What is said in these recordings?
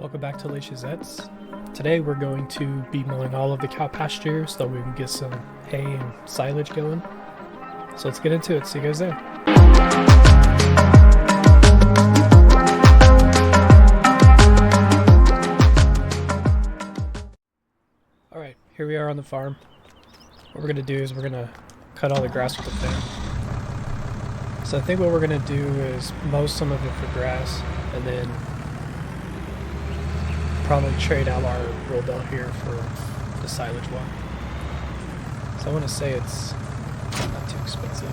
Welcome back to Chazets. Today we're going to be mowing all of the cow pasture so that we can get some hay and silage going. So let's get into it. See you guys there. Alright, here we are on the farm. What we're going to do is we're going to cut all the grass with the fan. So I think what we're going to do is mow some of it for grass and then probably trade out our roll belt here for the silage one. So I want to say it's not too expensive.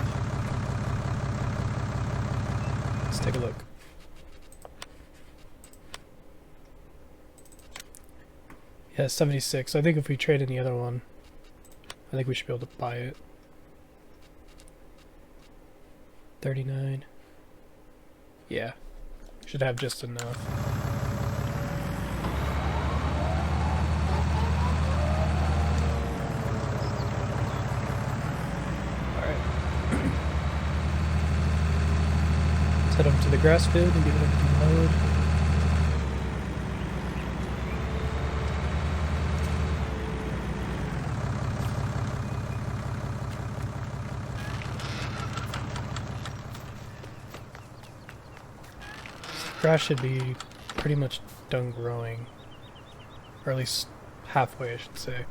Let's take a look. Yeah, 76. So I think if we trade in the other one, I think we should be able to buy it. 39. Yeah, should have just enough. Head over to the grass field and get everything mowed. The grass should be pretty much done growing, or at least halfway, I should say.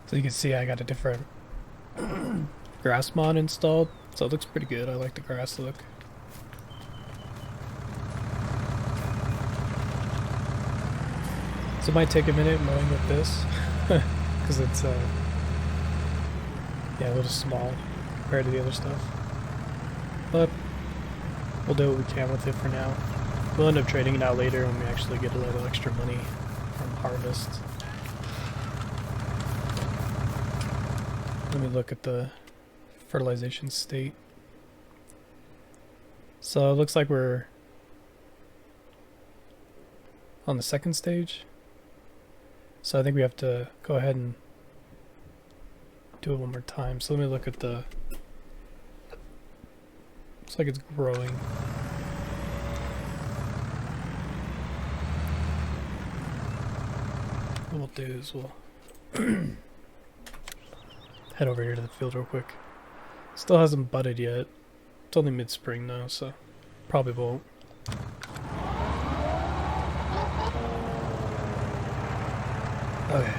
So you can see I got a different grass mod installed, so it looks pretty good. I like the grass look. So it might take a minute mowing with this, because it's yeah, a little small compared to the other stuff. But we'll do what we can with it for now. We'll end up trading it out later when we actually get a little extra money from harvest. Let me look at the fertilization state. So it looks like we're on the second stage. So I think we have to go ahead and do it one more time. So let me look at the... Looks like it's growing. What we'll do is we'll head over here to the field real quick. Still hasn't budded yet. It's only mid-spring though, so probably won't. Okay,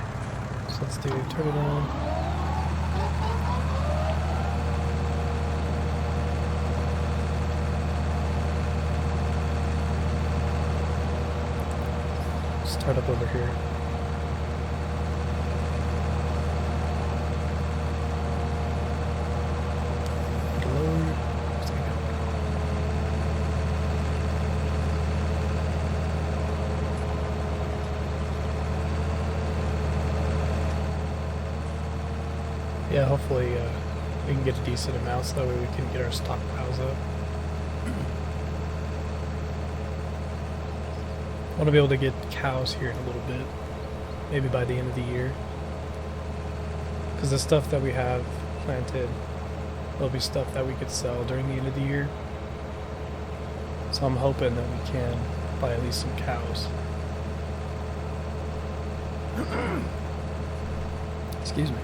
so let's turn it on. Start up over here. Yeah, hopefully we can get a decent amount so that way we can get our stockpiles up. I want to be able to get cows here in a little bit, maybe by the end of the year. Because the stuff that we have planted will be stuff that we could sell during the end of the year. So I'm hoping that we can buy at least some cows. Excuse me.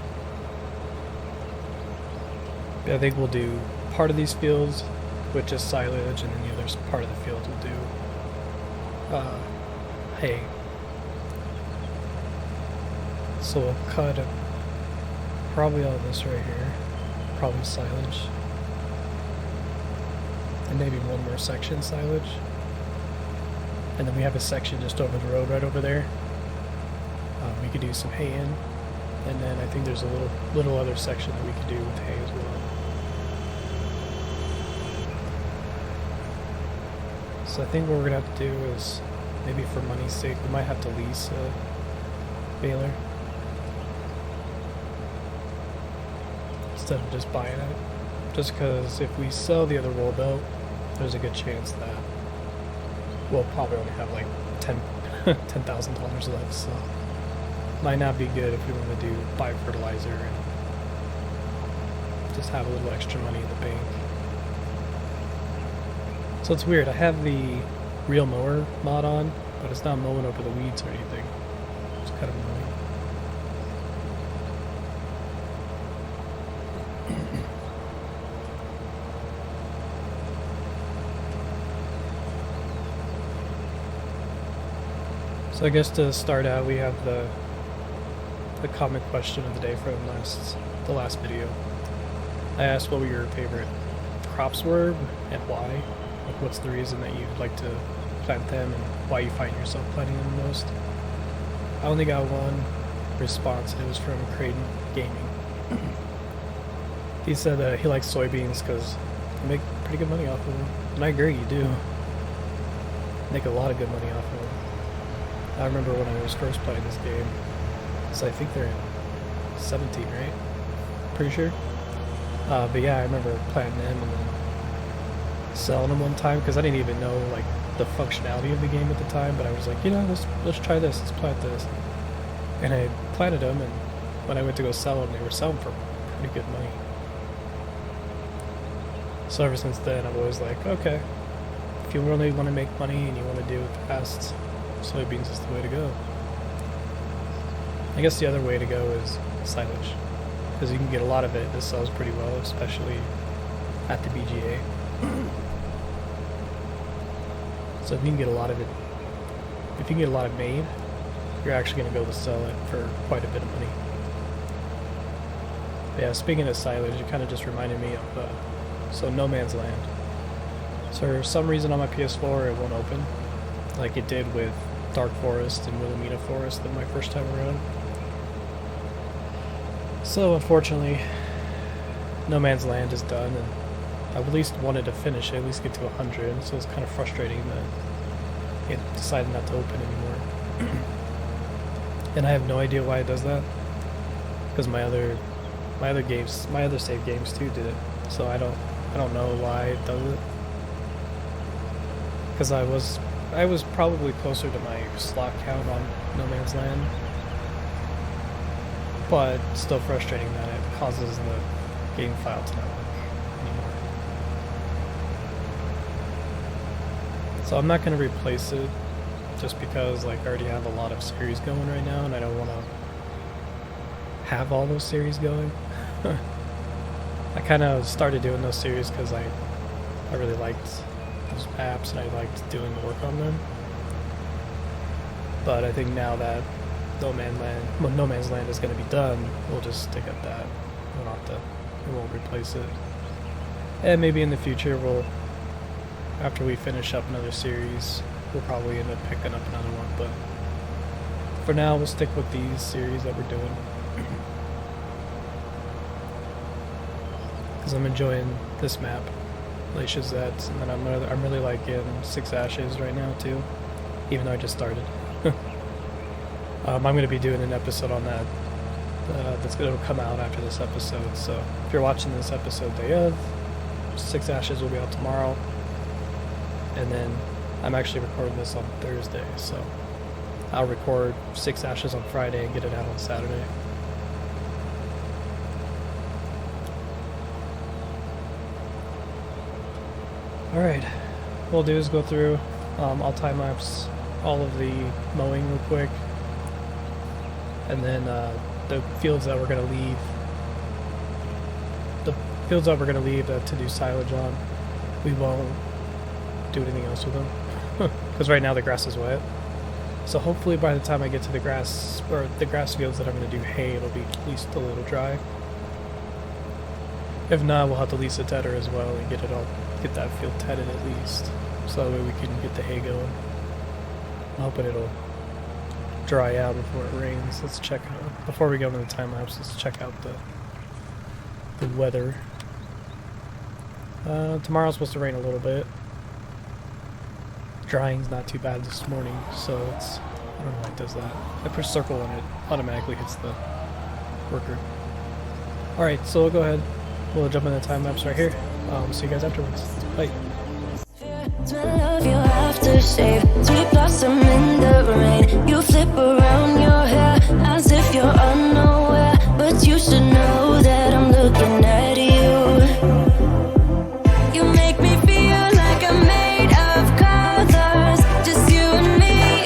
I think we'll do part of these fields with just silage, and then the other part of the field we'll do hay. So we'll cut probably all this right here, probably silage, and maybe one more section silage, and then we have a section just over the road right over there. We could do some hay in, and then I think there's a little other section that we could do with hay as well. So I think what we're going to have to do is, maybe for money's sake, we might have to lease a baler instead of just buying it. Just because if we sell the other roll belt, there's a good chance that we'll probably only have like $10,000 left. So might not be good if we want to buy fertilizer and just have a little extra money in the bank. So it's weird, I have the real mower mod on, but it's not mowing over the weeds or anything. It's kind of annoying. So I guess to start out, we have the common question of the day from the last video. I asked what your favorite crops were and why. Like, what's the reason that you like to plant them and why you find yourself planting them the most. I only got one response, and it was from Creighton Gaming. He said he likes soybeans because you make pretty good money off of them. And I agree, you do. Make a lot of good money off of them. I remember when I was first playing this game, so I think they're in 17, right? Pretty sure. But yeah, I remember planting them and then selling them one time because I didn't even know like the functionality of the game at the time. But I was like, you know, let's try this. Let's plant this. And I planted them, and when I went to go sell them, they were selling for pretty good money. So ever since then, I've always like, okay, if you really want to make money and you want to do it fast, soybeans is the way to go. I guess the other way to go is silage, because you can get a lot of it. This sells pretty well, especially at the BGA. So if you can get a lot of it, if you can get a lot of made, you're actually going to be able to sell it for quite a bit of money. But yeah, speaking of silage, it kind of just reminded me of so No Man's Land. So for some reason on my PS4 it won't open, like it did with Dark Forest and Wilhelmina Forest my first time around. So unfortunately, No Man's Land is done, and I at least wanted to finish it, at least get to 100, so it's kind of frustrating that it decided not to open anymore. And I have no idea why it does that, because my other save games too did it, so I don't know why it does it. Because I was probably closer to my slot count on No Man's Land, but still frustrating that it causes the game file to not work anymore. So I'm not going to replace it just because like I already have a lot of series going right now, and I don't want to have all those series going. I kind of started doing those series because I really liked those maps and I liked doing the work on them. But I think now that No Man's Land is going to be done, we'll just stick at that. We won't replace it. And maybe in the future after we finish up another series, we'll probably end up picking up another one. But for now, we'll stick with these series that we're doing. Because I'm enjoying this map, Chazets, and then I'm really liking 6 Ashes right now too, even though I just started. I'm going to be doing an episode on that that's going to come out after this episode, so if you're watching this episode day of, 6 Ashes will be out tomorrow, and then I'm actually recording this on Thursday, so I'll record 6 Ashes on Friday and get it out on Saturday. Alright, what we'll do is go through, I'll time-lapse all of the mowing real quick, and then the fields that we're going to leave to do silage on, we won't do anything else with them, because right now the grass is wet. So hopefully by the time I get to the grass fields that I'm going to do hay, it'll be at least a little dry. If not, we'll have to lease a tedder as well and get that field tedded at least, so that way we can get the hay going. I'm hoping it'll dry out before it rains. Let's check out, before we go into the time lapse, let's check out the weather. Tomorrow's supposed to rain a little bit. Drying's not too bad this morning, so I don't know why it does that. I push circle and it automatically hits the worker. Alright, so we'll go ahead. We'll jump in the time lapse right here. See you guys afterwards. Bye. Smell of your aftershave, sweet blossom in the rain. You flip around your hair as if you're unaware, but you should know that I'm looking at you. You make me feel like I'm made of colors, just you and me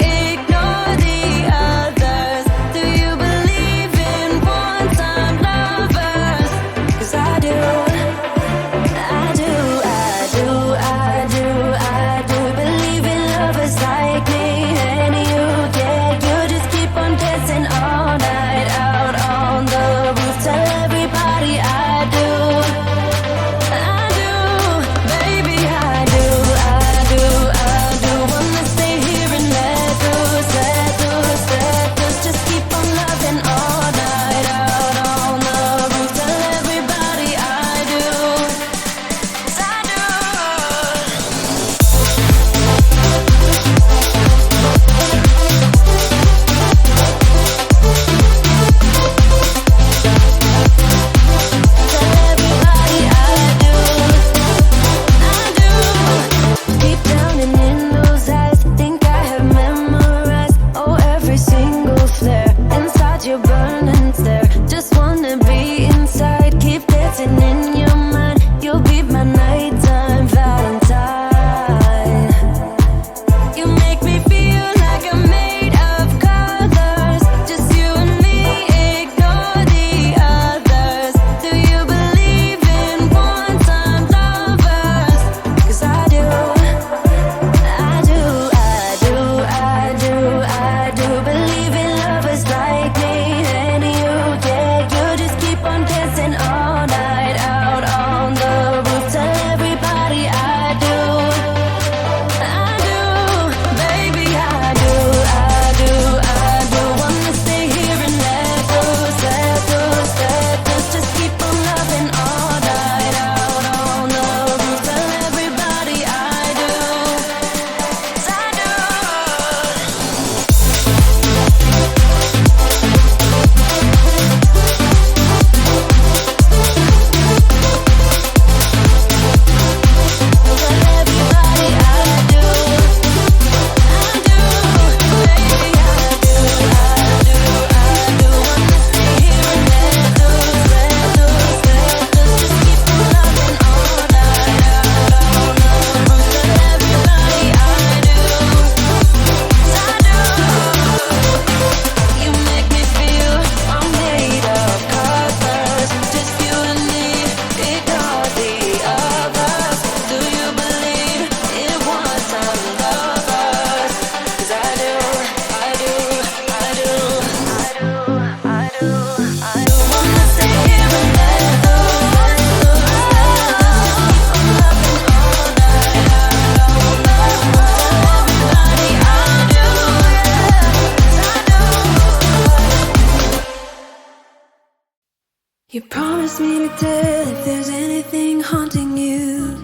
You promised me to tell if there's anything haunting you.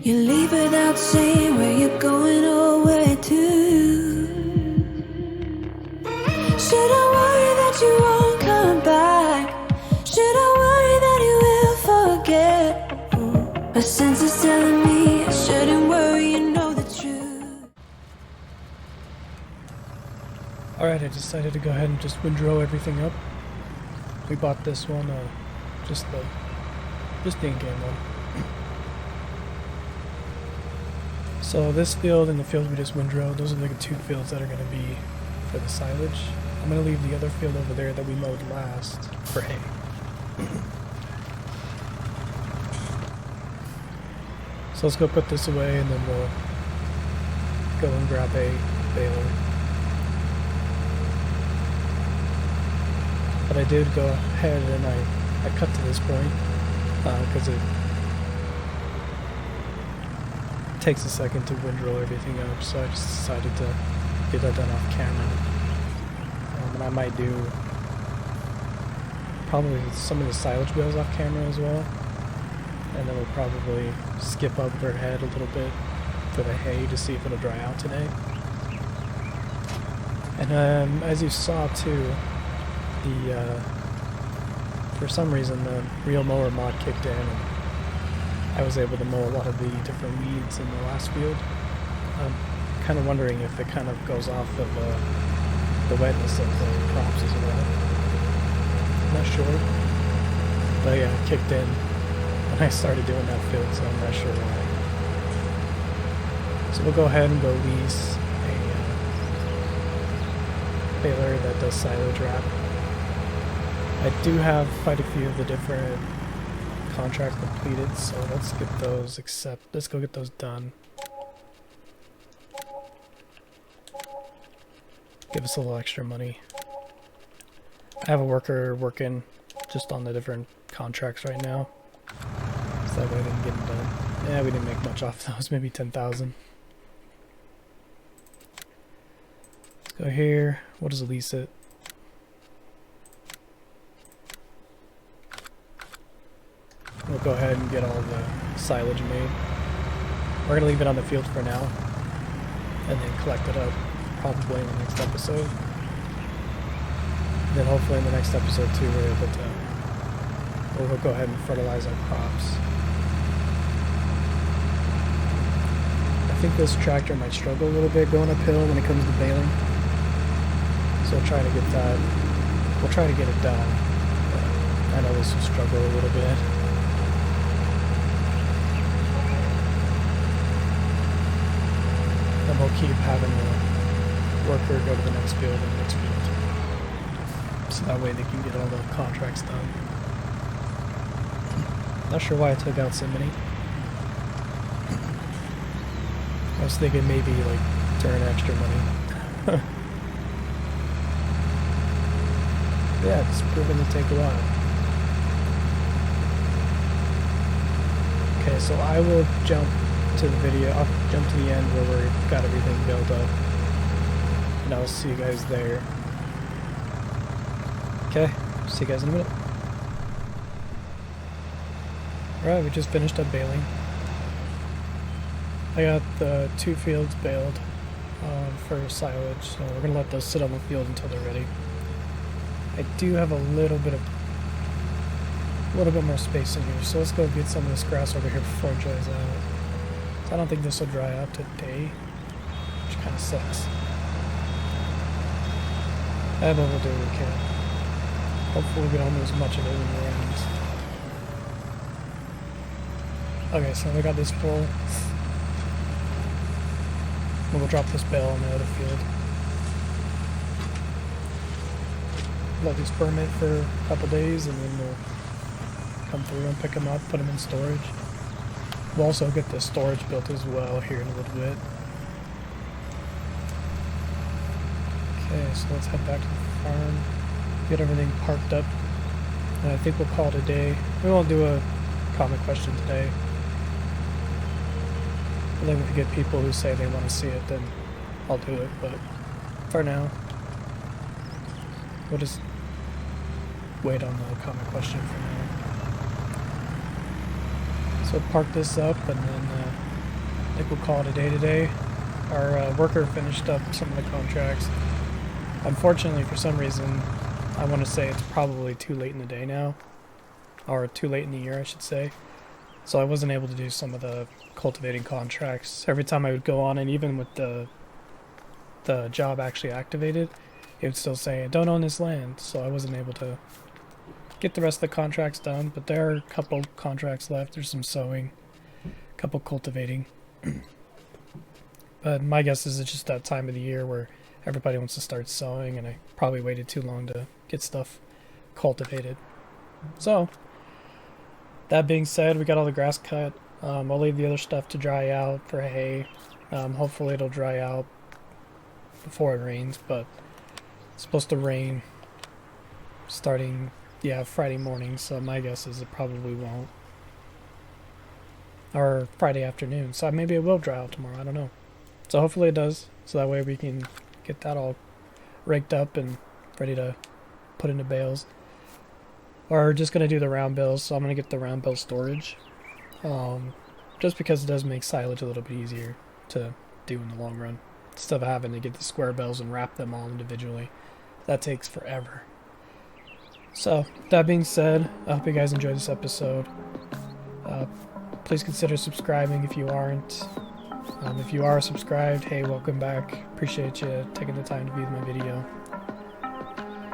You leave without saying where you're going or where to. Should I worry that you won't come back? Should I worry that you will forget? My sense is telling me I shouldn't worry, you know the truth. Alright, I decided to go ahead and just windrow everything up. We bought this one, just the in-game one. So this field and the field we just windrowed, those are the two fields that are going to be for the silage. I'm going to leave the other field over there that we mowed last for hay. So let's go put this away and then we'll go and grab a baler. But I did go ahead and I cut to this point because it takes a second to windrow everything up, so I just decided to get that done off camera. And I might do probably some of the silage bales off camera as well. And then we'll probably skip overhead a little bit for the hay to see if it'll dry out today. And as you saw too, for some reason the real mower mod kicked in and I was able to mow a lot of the different weeds in the last field. I'm kind of wondering if it kind of goes off of the wetness of the crops as well. I'm not sure. But yeah, it kicked in when I started doing that field, so I'm not sure why. So we'll go ahead and go lease a baler that does silage wrap. I do have quite a few of the different contracts completed, so let's get those let's go get those done. Give us a little extra money. I have a worker working just on the different contracts right now, so that way they can get them done. Yeah, we didn't make much off those, maybe 10,000. Let's go here. We'll just lease it. We'll go ahead and get all the silage made. We're going to leave it on the field for now, and then collect it up probably in the next episode. Then hopefully in the next episode too we're able to, we'll go ahead and fertilize our crops. I think this tractor might struggle a little bit going uphill when it comes to baling. So we'll try to get that, we'll try to get it done. But I know this will struggle a little bit. And we'll keep having the worker go to the next field and the next field. So that way they can get all the contracts done. Not sure why I took out so many. I was thinking maybe like turn extra money. Yeah, it's proven to take a while. Okay, so I will jump to the video. I'll jump to the end where we've got everything built up. And I'll see you guys there. Okay, see you guys in a minute. Alright, we just finished up baling. I got the 2 fields baled for silage, so we're going to let those sit on the field until they're ready. I do have a little bit more space in here, so let's go get some of this grass over here before it dries out. So I don't think this will dry out today, which kind of sucks. And then we'll do what we can. Hopefully we don't lose much of it when it rains. Okay, so we got this full. We'll drop this bale in the other field. Let these ferment for a couple days and then we'll come through and pick them up, put them in storage. We'll also get the storage built as well here in a little bit. Okay, so let's head back to the farm, get everything parked up, and I think we'll call it a day. We won't do a comment question today. And then if we get people who say they want to see it, then I'll do it, but for now, we'll just wait on the comment question for now. So park this up, and then I think we'll call it a day today. Our worker finished up some of the contracts. Unfortunately, for some reason, I want to say it's probably too late in the day now, or too late in the year, I should say. So I wasn't able to do some of the cultivating contracts. Every time I would go on, and even with the job actually activated, it would still say, I don't own this land, so I wasn't able to get the rest of the contracts done, but there are a couple contracts left. There's some sowing, a couple cultivating. But my guess is it's just that time of the year where everybody wants to start sowing, and I probably waited too long to get stuff cultivated. So, that being said, we got all the grass cut. I'll leave the other stuff to dry out for hay. Hopefully it'll dry out before it rains, but it's supposed to rain starting, Friday morning, so my guess is it probably won't. Or Friday afternoon, so maybe it will dry out tomorrow, I don't know. So hopefully it does, so that way we can get that all raked up and ready to put into bales. Or just going to do the round bales, so I'm going to get the round bale storage. Just because it does make silage a little bit easier to do in the long run. Instead of having to get the square bales and wrap them all individually. That takes forever. So, that being said, I hope you guys enjoyed this episode. Please consider subscribing if you aren't. If you are subscribed, hey, welcome back. Appreciate you taking the time to view my video.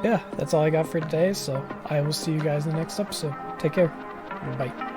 Yeah, that's all I got for today, so I will see you guys in the next episode. Take care. Bye.